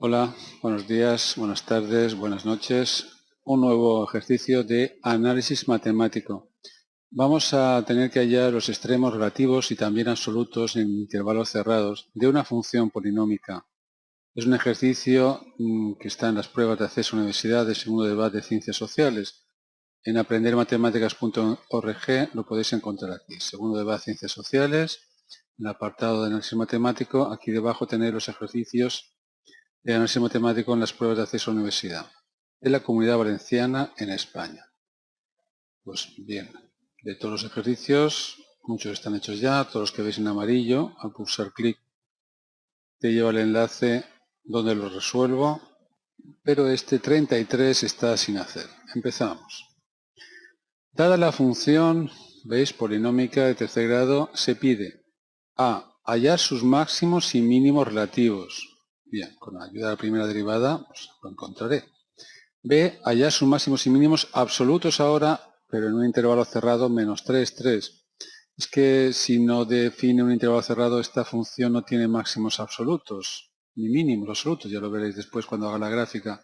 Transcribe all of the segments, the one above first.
Hola, buenos días, buenas tardes, buenas noches. Un nuevo ejercicio de análisis matemático. Vamos a tener que hallar los extremos relativos y también absolutos en intervalos cerrados de una función polinómica. Es un ejercicio que está en las pruebas de acceso a la universidad de segundo de BAC de Ciencias Sociales. En aprendermatemáticas.org lo podéis encontrar aquí. Segundo de BAC Ciencias Sociales, en el apartado de análisis matemático, aquí debajo tenéis los ejercicios de análisis matemático en las pruebas de acceso a la universidad de la Comunidad Valenciana en España. Pues bien, de todos los ejercicios, muchos están hechos ya, todos los que veis en amarillo, al pulsar clic te lleva el enlace donde lo resuelvo, pero este 33 está sin hacer. Empezamos. Dada la función, veis, polinómica de tercer grado, se pide a hallar sus máximos y mínimos relativos. Bien, con la ayuda de la primera derivada pues, lo encontraré. B, hallar sus máximos y mínimos absolutos ahora, pero en un intervalo cerrado menos 3, 3. Es que si no define un intervalo cerrado, esta función no tiene máximos absolutos, ni mínimos absolutos, ya lo veréis después cuando haga la gráfica.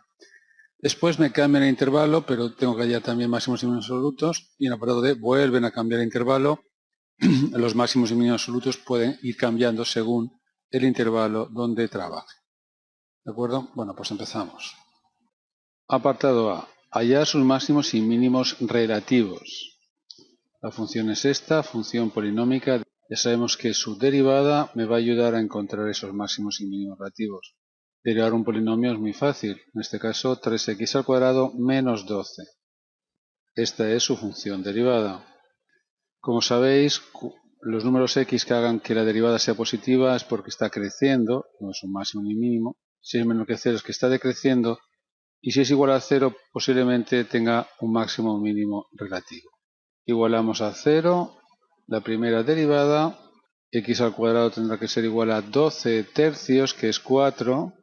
Después me cambian el intervalo, pero tengo que hallar también máximos y mínimos absolutos, y en el apartado D vuelven a cambiar el intervalo. Los máximos y mínimos absolutos pueden ir cambiando según el intervalo donde trabaje. ¿De acuerdo? Bueno, pues empezamos. Apartado A. Hallar sus máximos y mínimos relativos. La función es esta, función polinómica. Ya sabemos que su derivada me va a ayudar a encontrar esos máximos y mínimos relativos. Derivar un polinomio es muy fácil. En este caso, 3x al cuadrado menos 12. Esta es su función derivada. Como sabéis, los números x que hagan que la derivada sea positiva es porque está creciendo, no es un máximo ni mínimo. Si es menor que 0 es que está decreciendo. Y si es igual a 0, posiblemente tenga un máximo o mínimo relativo. Igualamos a 0 la primera derivada. X al cuadrado tendrá que ser igual a 12 tercios, que es 4.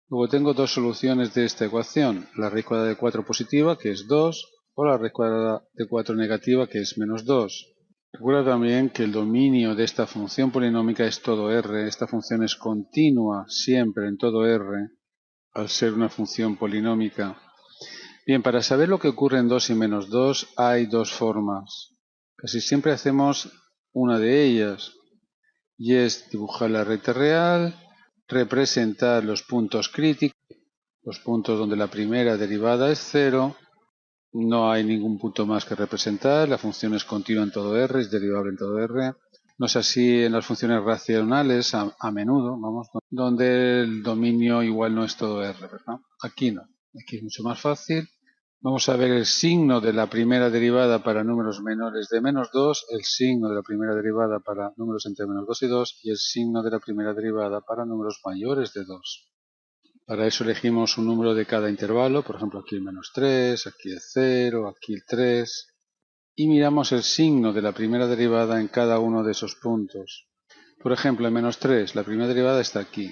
Luego tengo dos soluciones de esta ecuación. La raíz cuadrada de 4 positiva, que es 2, o la raíz cuadrada de 4 negativa, que es menos 2. Recuerda también que el dominio de esta función polinómica es todo R. Esta función es continua siempre en todo R, al ser una función polinómica. Bien, para saber lo que ocurre en 2 y menos 2 hay dos formas. Casi siempre hacemos una de ellas, y es dibujar la recta real, representar los puntos críticos, los puntos donde la primera derivada es 0, no hay ningún punto más que representar, la función es continua en todo R, es derivable en todo R. No es así en las funciones racionales, a menudo, vamos, donde el dominio igual no es todo R, ¿verdad? Aquí no, aquí es mucho más fácil. Vamos a ver el signo de la primera derivada para números menores de menos 2, el signo de la primera derivada para números entre menos 2 y 2, y el signo de la primera derivada para números mayores de 2. Para eso elegimos un número de cada intervalo, por ejemplo aquí el menos 3, aquí el 0, aquí el 3, y miramos el signo de la primera derivada en cada uno de esos puntos. Por ejemplo, en menos 3, la primera derivada está aquí.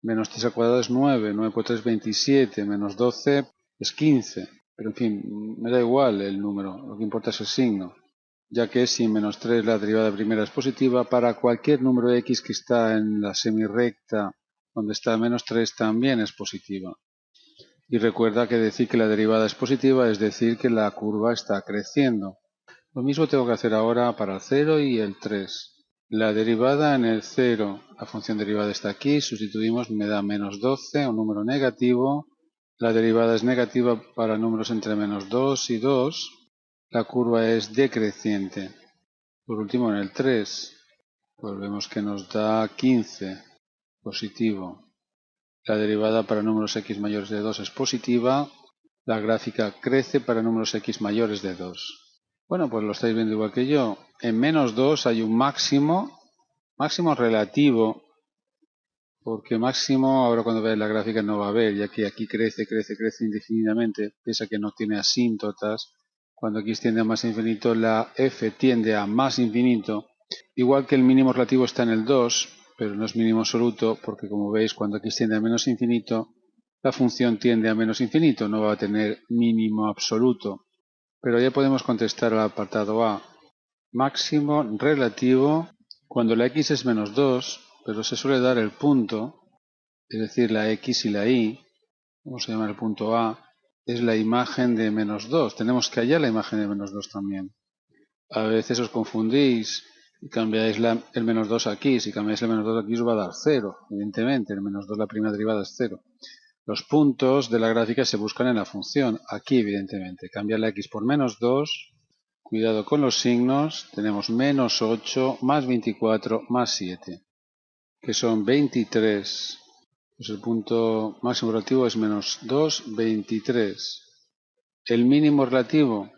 Menos 3 al cuadrado es 9, 9 por 3 es 27, menos 12 es 15. Pero en fin, me da igual el número, lo que importa es el signo, ya que si en menos 3 la derivada primera es positiva, para cualquier número x que está en la semirrecta donde está menos 3 también es positiva. Y recuerda que decir que la derivada es positiva es decir que la curva está creciendo. Lo mismo tengo que hacer ahora para el 0 y el 3. La derivada en el 0, la función derivada está aquí, sustituimos, me da menos 12, un número negativo. La derivada es negativa para números entre menos 2 y 2. La curva es decreciente. Por último, en el 3, pues vemos que nos da 15, positivo. La derivada para números x mayores de 2 es positiva. La gráfica crece para números x mayores de 2. Bueno, pues lo estáis viendo igual que yo. En menos 2 hay un máximo relativo, porque máximo ahora cuando veáis la gráfica no va a haber, ya que aquí crece indefinidamente, piensa que no tiene asíntotas. Cuando x tiende a más infinito, la f tiende a más infinito, igual que el mínimo relativo está en el 2, pero no es mínimo absoluto, porque como veis, cuando x tiende a menos infinito, la función tiende a menos infinito, no va a tener mínimo absoluto. Pero ya podemos contestar al apartado A. Máximo relativo cuando la x es menos 2, pero se suele dar el punto, es decir, la x y la y, vamos a llamar el punto A, es la imagen de menos 2. Tenemos que hallar la imagen de menos 2 también. A veces os confundís y cambiáis el menos 2 aquí. Si cambiáis el menos 2 aquí os va a dar 0, evidentemente. El menos 2 la primera derivada es 0. Los puntos de la gráfica se buscan en la función. Aquí, evidentemente. Cambiar la x por menos 2. Cuidado con los signos. Tenemos menos 8 más 24 más 7, que son 23. Pues el punto máximo relativo es menos 2, 23. El mínimo relativo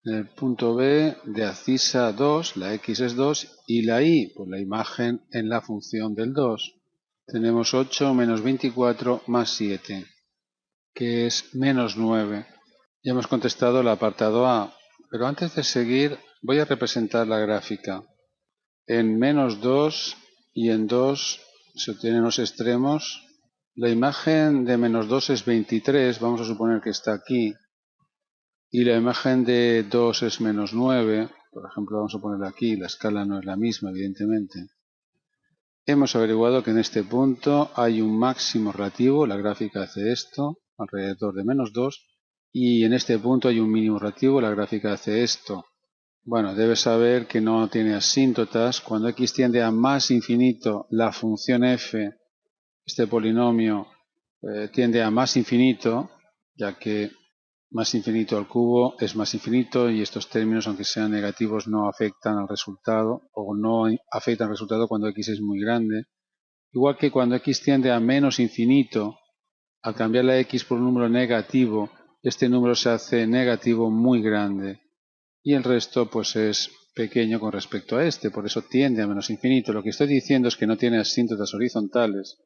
en el punto B de abscisa 2, la x es 2, y la y, pues la imagen en la función del 2. Tenemos 8 menos 24 más 7, que es menos 9. Ya hemos contestado el apartado A, pero antes de seguir voy a representar la gráfica. En menos 2 y en 2 se obtienen los extremos. La imagen de menos 2 es 23, vamos a suponer que está aquí. Y la imagen de 2 es menos 9, por ejemplo, vamos a ponerla aquí, la escala no es la misma, evidentemente. Hemos averiguado que en este punto hay un máximo relativo, la gráfica hace esto, alrededor de menos 2, y en este punto hay un mínimo relativo, la gráfica hace esto. Bueno, debes saber que no tiene asíntotas. Cuando x tiende a más infinito, la función f, este polinomio, tiende a más infinito, ya que más infinito al cubo es más infinito y estos términos, aunque sean negativos, no afectan al resultado o no afectan al resultado cuando x es muy grande. Igual que cuando x tiende a menos infinito, al cambiar la x por un número negativo, este número se hace negativo muy grande y el resto pues es pequeño con respecto a este, por eso tiende a menos infinito. Lo que estoy diciendo es que no tiene asíntotas horizontales.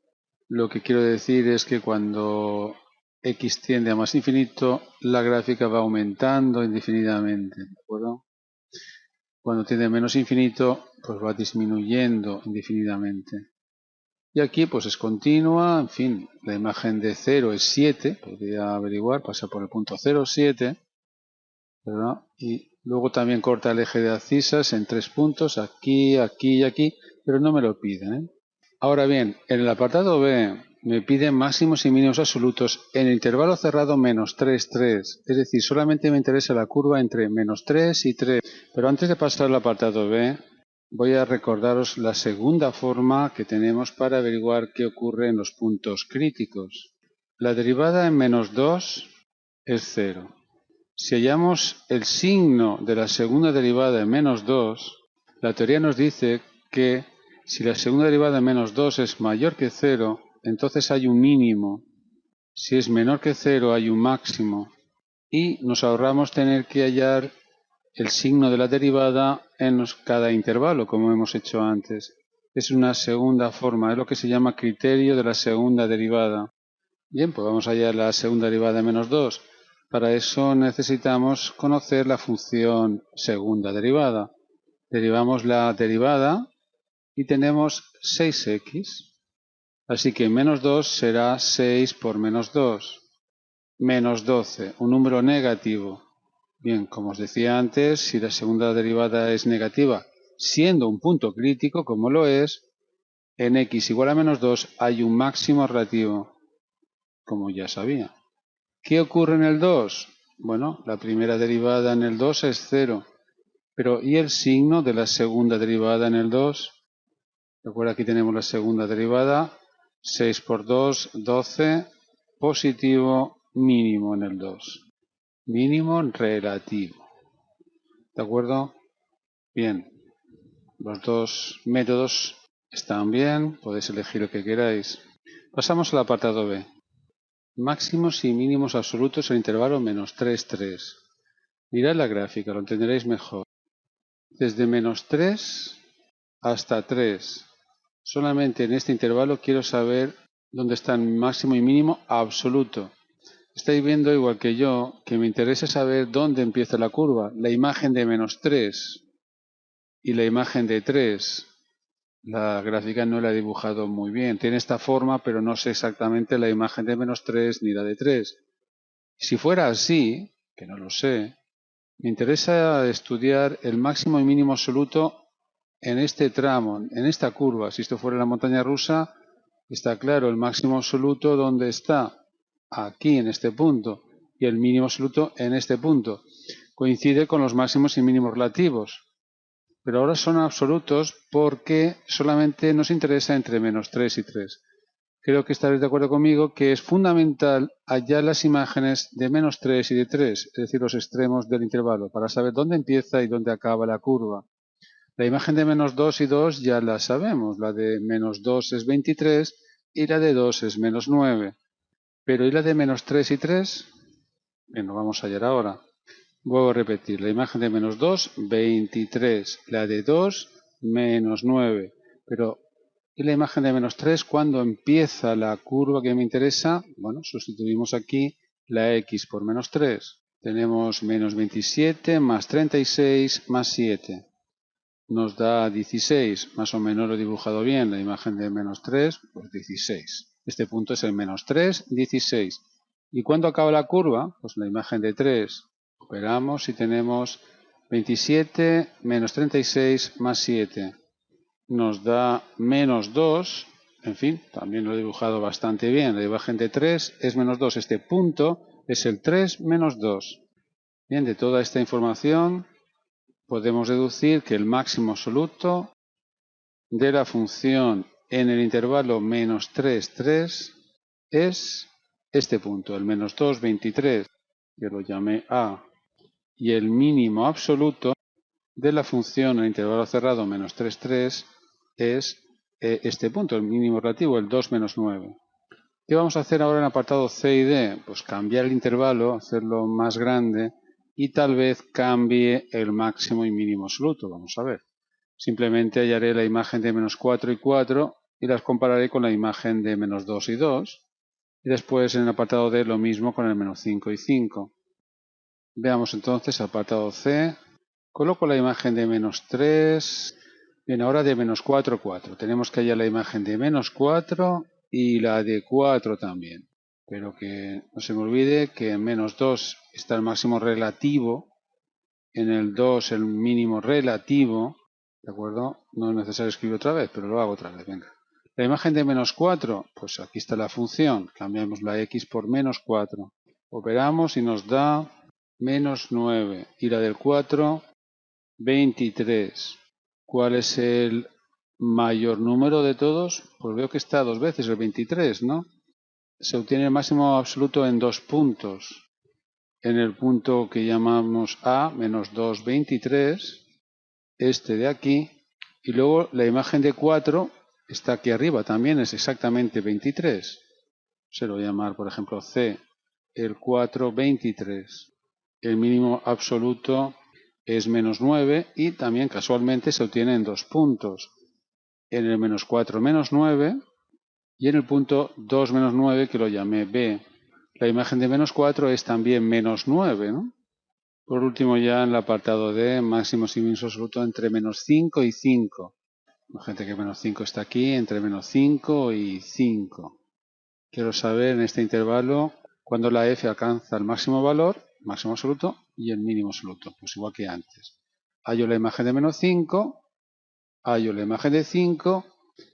Lo que quiero decir es que cuando x tiende a más infinito, la gráfica va aumentando indefinidamente, ¿de acuerdo? Cuando tiende a menos infinito, pues va disminuyendo indefinidamente. Y aquí pues es continua, en fin, la imagen de 0 es 7, podría averiguar, pasa por el punto 0, 7, ¿verdad? Y luego también corta el eje de abscisas en 3 puntos, aquí, aquí y aquí, pero no me lo piden, ¿eh? Ahora bien, en el apartado B me piden máximos y mínimos absolutos en el intervalo cerrado menos 3, 3. Es decir, solamente me interesa la curva entre menos 3 y 3. Pero antes de pasar al apartado B, voy a recordaros la segunda forma que tenemos para averiguar qué ocurre en los puntos críticos. La derivada en menos 2 es 0. Si hallamos el signo de la segunda derivada en menos 2, la teoría nos dice que si la segunda derivada en menos 2 es mayor que 0, entonces hay un mínimo. Si es menor que 0, hay un máximo. Y nos ahorramos tener que hallar el signo de la derivada en cada intervalo, como hemos hecho antes. Es una segunda forma, es lo que se llama criterio de la segunda derivada. Bien, pues vamos a hallar la segunda derivada de menos 2. Para eso necesitamos conocer la función segunda derivada. Derivamos la derivada y tenemos 6x. Así que menos 2 será 6 por menos 2. Menos 12, un número negativo. Bien, como os decía antes, si la segunda derivada es negativa, siendo un punto crítico, como lo es, en x igual a menos 2 hay un máximo relativo, como ya sabía. ¿Qué ocurre en el 2? Bueno, la primera derivada en el 2 es 0. Pero ¿y el signo de la segunda derivada en el 2? Recuerda, aquí tenemos la segunda derivada. 6 por 2, 12. Positivo mínimo en el 2. Mínimo relativo. ¿De acuerdo? Bien. Los dos métodos están bien. Podéis elegir lo que queráis. Pasamos al apartado B. Máximos y mínimos absolutos en intervalo menos 3, 3. Mirad la gráfica, lo entenderéis mejor. Desde menos 3 hasta 3. Solamente en este intervalo quiero saber dónde están máximo y mínimo absoluto. Estáis viendo, igual que yo, que me interesa saber dónde empieza la curva. La imagen de menos 3 y la imagen de 3. La gráfica no la he dibujado muy bien. Tiene esta forma, pero no sé exactamente la imagen de -3 ni la de 3. Si fuera así, que no lo sé, me interesa estudiar el máximo y mínimo absoluto en este tramo, en esta curva. Si esto fuera la montaña rusa, está claro el máximo absoluto donde está, aquí en este punto, y el mínimo absoluto en este punto. Coincide con los máximos y mínimos relativos. Pero ahora son absolutos porque solamente nos interesa entre -3 y 3. Creo que estaréis de acuerdo conmigo que es fundamental hallar las imágenes de -3 y de 3, es decir, los extremos del intervalo, para saber dónde empieza y dónde acaba la curva. La imagen de -2 y 2 ya la sabemos, la de -2 es 23 y la de 2 es -9. Pero ¿y la de -3 y 3? Bien, lo vamos a hallar ahora. Vuelvo a repetir, la imagen de -2, 23, la de 2, -9. Pero, ¿y la imagen de -3 cuándo empieza la curva que me interesa? Bueno, sustituimos aquí la x por -3. Tenemos -27 más 36 más 7. Nos da 16, más o menos lo he dibujado bien, la imagen de -3, pues 16. Este punto es el -3, 16. ¿Y cuándo acaba la curva? Pues la imagen de 3. Operamos y tenemos 27 menos 36 más 7. Nos da -2. En fin, también lo he dibujado bastante bien. La imagen de 3 es -2. Este punto es el 3 menos 2. Bien, de toda esta información podemos deducir que el máximo absoluto de la función en el intervalo -3, 3 es este punto, el -2, 23, que lo llamé A, y el mínimo absoluto de la función en el intervalo cerrado -3, 3 es este punto, el mínimo relativo, el 2 menos 9. ¿Qué vamos a hacer ahora en el apartado C y D? Pues cambiar el intervalo, hacerlo más grande y tal vez cambie el máximo y mínimo absoluto. Vamos a ver. Simplemente hallaré la imagen de -4 y 4 y las compararé con la imagen de -2 y 2. Y después en el apartado D lo mismo con el -5 y 5. Veamos entonces apartado C. Coloco la imagen de -3. Bien, ahora de -4, 4. Tenemos que hallar la imagen de -4 y la de 4 también. Pero que no se me olvide que en -2 está el máximo relativo, en el 2 el mínimo relativo, ¿de acuerdo? No es necesario escribir otra vez, pero lo hago otra vez, venga. La imagen de -4, pues aquí está la función, cambiamos la x por -4. Operamos y nos da -9. Y la del 4, 23. ¿Cuál es el mayor número de todos? Pues veo que está dos veces, el 23, ¿no? Se obtiene el máximo absoluto en dos puntos. En el punto que llamamos A, -2, 23, este de aquí, y luego la imagen de 4 está aquí arriba, también es exactamente 23. Se lo voy a llamar, por ejemplo, C, el 4, 23. El mínimo absoluto es -9 y también casualmente se obtiene en dos puntos. En el -4, -9 y en el punto 2, -9 que lo llamé B. La imagen de -4 es también -9, ¿no? Por último ya en el apartado D, máximos y mínimos absolutos entre -5 y 5. Gente que -5 está aquí, entre -5 y 5. Quiero saber en este intervalo cuando la f alcanza el máximo valor, máximo absoluto, y el mínimo absoluto, pues igual que antes. Hallo la imagen de -5, hallo la imagen de 5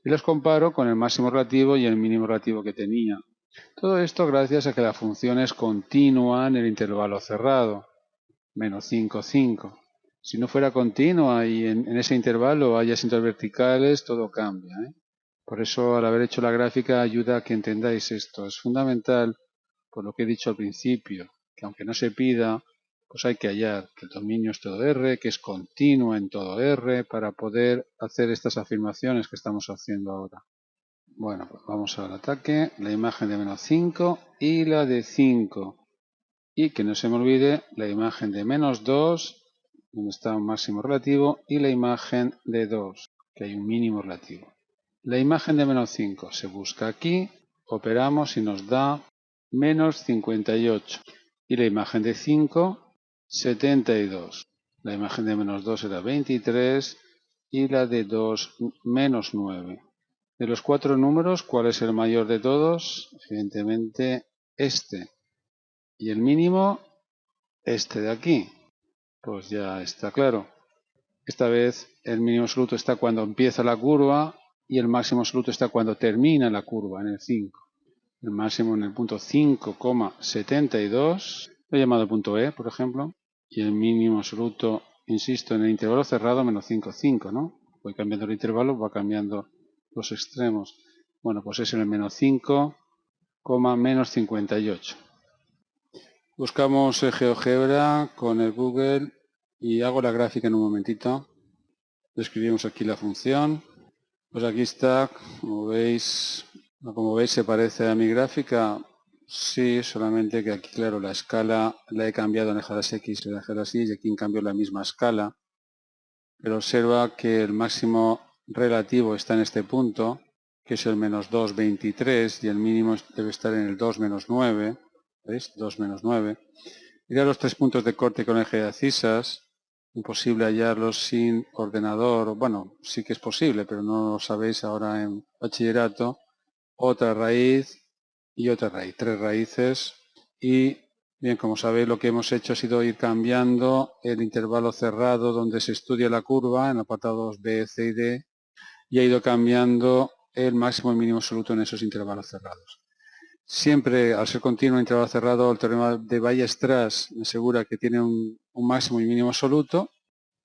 y los comparo con el máximo relativo y el mínimo relativo que tenía. Todo esto gracias a que la función es continua en el intervalo cerrado, -5, 5. Si no fuera continua y en ese intervalo hay asintos verticales, todo cambia, ¿eh? Por eso, al haber hecho la gráfica, ayuda a que entendáis esto. Es fundamental, por lo que he dicho al principio, que aunque no se pida, pues hay que hallar que el dominio es todo R, que es continuo en todo R, para poder hacer estas afirmaciones que estamos haciendo ahora. Bueno, pues vamos al ataque. La imagen de -5 y la de 5. Y que no se me olvide la imagen de -2, donde está un máximo relativo, y la imagen de 2, que hay un mínimo relativo. La imagen de -5 se busca aquí, operamos y nos da -58. Y la imagen de 5, 72. La imagen de -2 era 23 y la de 2 menos 9. De los 4 números, ¿cuál es el mayor de todos? Evidentemente este. Y el mínimo, este de aquí. Pues ya está claro. Esta vez el mínimo absoluto está cuando empieza la curva y el máximo absoluto está cuando termina la curva, en el 5. El máximo en el punto 5,72, lo he llamado punto E, por ejemplo, y el mínimo absoluto, insisto, en el intervalo cerrado, menos 5,5, ¿no? Voy cambiando el intervalo, va cambiando los extremos. Bueno, pues es en el menos 5, menos 58. Buscamos el GeoGebra con el Google y hago la gráfica en un momentito. Escribimos aquí la función. Pues aquí está, como veis se parece a mi gráfica. Sí, solamente que aquí, claro, la escala la he cambiado en las X y las Y, y aquí en cambio la misma escala. Pero observa que el máximo relativo está en este punto, que es el menos 2,23, y el mínimo debe estar en el 2 menos 9. ¿Veis? 2 menos 9. Mira los 3 puntos de corte con eje de abscisas. Imposible hallarlos sin ordenador. Bueno, sí que es posible, pero no lo sabéis ahora en bachillerato. Otra raíz y otra raíz. 3 raíces. Y bien, como sabéis, lo que hemos hecho ha sido ir cambiando el intervalo cerrado donde se estudia la curva en apartados B, C y D, y ha ido cambiando el máximo y mínimo absoluto en esos intervalos cerrados. Siempre, al ser continuo intervalo cerrado, el teorema de Weierstrass me asegura que tiene un máximo y mínimo absoluto.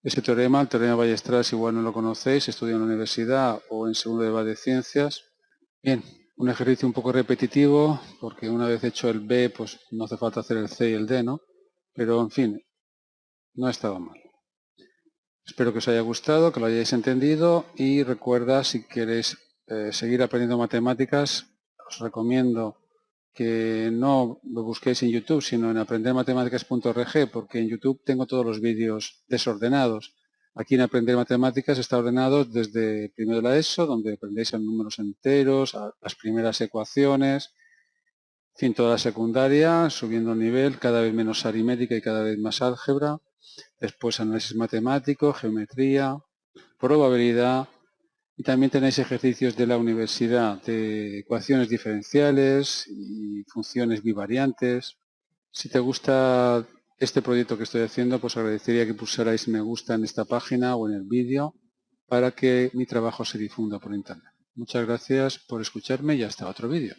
Ese teorema, el teorema de Weierstrass, igual no lo conocéis, estudia en la universidad o en segundo de base de ciencias. Bien, un ejercicio un poco repetitivo, porque una vez hecho el B, pues no hace falta hacer el C y el D, ¿no? Pero, en fin, no ha estado mal. Espero que os haya gustado, que lo hayáis entendido, y recuerda, si queréis seguir aprendiendo matemáticas, os recomiendo que no lo busquéis en YouTube, sino en aprendermatemáticas.org, porque en YouTube tengo todos los vídeos desordenados. Aquí en Aprender Matemáticas está ordenado desde primero de la ESO, donde aprendéis en números enteros, las primeras ecuaciones, en fin, toda la secundaria, subiendo el nivel, cada vez menos aritmética y cada vez más álgebra. Después análisis matemático, geometría, probabilidad. Y también tenéis ejercicios de la universidad de ecuaciones diferenciales y funciones bivariantes. Si te gusta este proyecto que estoy haciendo, pues agradecería que pulsarais me gusta en esta página o en el vídeo para que mi trabajo se difunda por internet. Muchas gracias por escucharme y hasta otro vídeo.